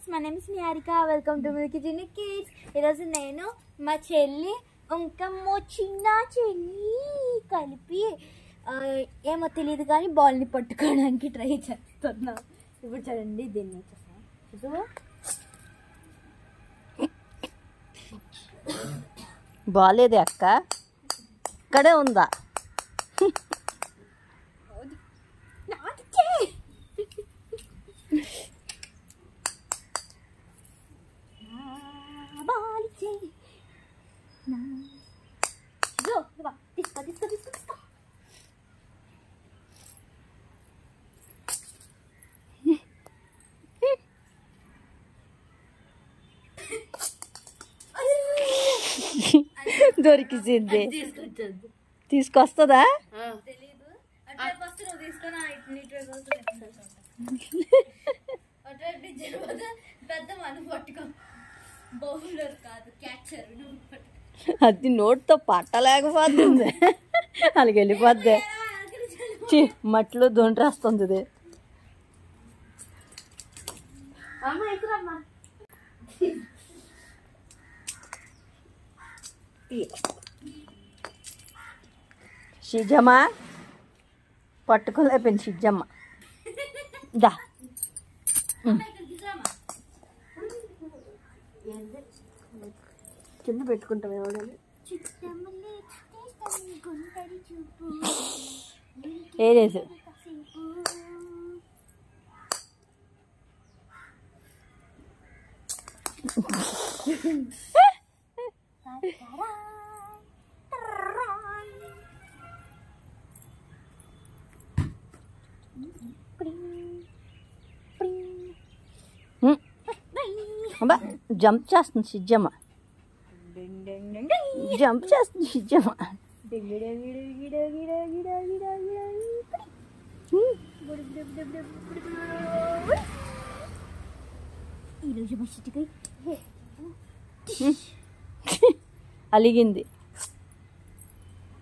Friends, my name is Niharika. Welcome to Milky జిన్ని kids. ఈరోజు నేను మా చెల్లి ఇంకా మా చిన్న చెల్లి కలిపి ఏమో తెలియదు కానీ బాల్ని పట్టుకోవడానికి ట్రై చేస్తున్నాం. ఇప్పుడు చూడండి దీన్ని బాలేదే అక్క, ఇక్కడే ఉందా? దొరికింది. తీసుకొస్తుందా? అది నోట్తో పట్టలేకపోతుంది, అలాగే వెళ్ళిపోద్ది. మట్లో దొండ్రేస్తుంది. షిజమ్మ పట్టుకోలేకపోయింది. షిజమ్మ దా కింద పెట్టుకుంటాం. ఎవడని ఏదేసు అబ్బా జంప్ చేస్తుంది షిజమ్మ, జంప్ చేస్తుంది షిజమ్మ. అలిగింది.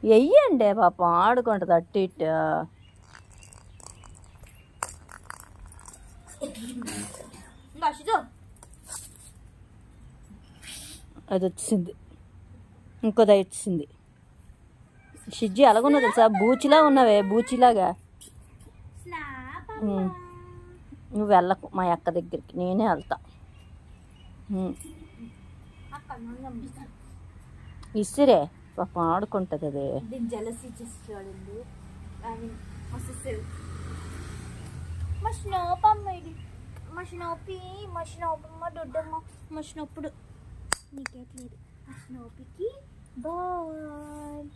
వెయ్యండి పాపం, ఆడుకుంటుంది అట్టు ఇట్టు. అది వచ్చింది, ఇంకోది వచ్చింది. షిజ్జి అలాగున్నా తెలుసా, బూచిలా ఉన్నవే, బూచిలాగా. నువ్వు వెళ్ళకు మా అక్క దగ్గరికి, నేనే వెళ్తా. ఇసిరే పాపం ఆడుకుంటుంది. అదే మషినప్పుడు నీకేట్లేదు. మషినోపికి బాల్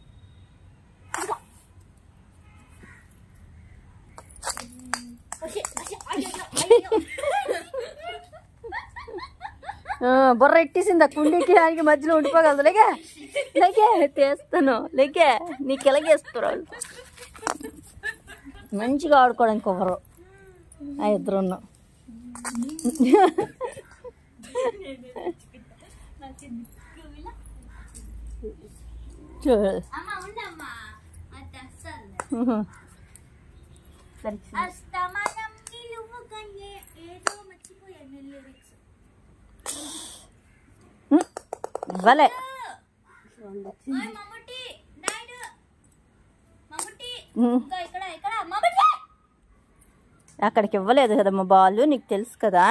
బుర్ర ఎట్టేసింది. ఆ కుండీకి దానికి మధ్యలో ఉండిపోగలదు. లేకే లేకే తీస్తాను, లేకే నీకు ఎలాగేస్తారు వాళ్ళు. మంచిగా ఆడుకోవడానికి ఒకరు, ఆ ఇద్దరు ఉన్నాం. చూడు భలే అక్కడికి ఇవ్వలేదు కదమ్మా బాల్, నీకు తెలుసు కదా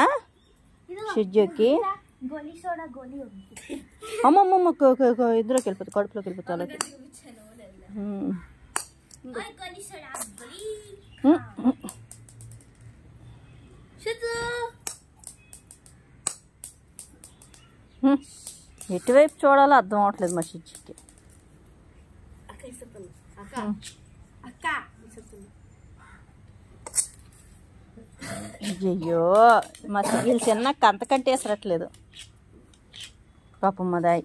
షిజ్జుకి. అమ్మమ్మమ్మ ఇద్దరుకి వెళ్ళిపోతుంది, కడుపులోకి వెళ్ళిపోతుంది. అలాగే ఎటువైపు చూడాలో అర్థం అవట్లేదు మా షిజ్జికి. అయ్యో మా సిగ్గిలు చిన్న కంతకంటే వేసరట్లేదు పాపం మా దాయి.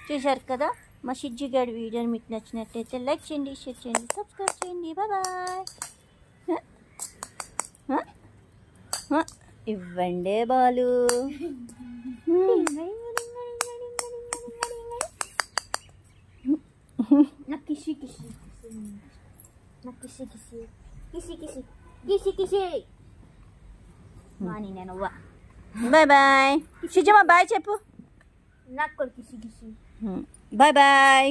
చూశారు కదా మా షిజ్జి గారి వీడియోని. మీకు నచ్చినట్టయితే లైక్ చేయండి, షేర్ చేయండి, సబ్స్క్రైబ్ చేయండి. బాయ్. ఇవ్వండి బాలు. నాకు కిషి నాకు కిసి కిసి కిసి కిసి కిసి కిసి మాని నేను అవ్వ బాయ్ బాయ్. సుజమ్మ బాయ్ చెప్పు. నాకు కూడా కిసి కిసి. Bye bye.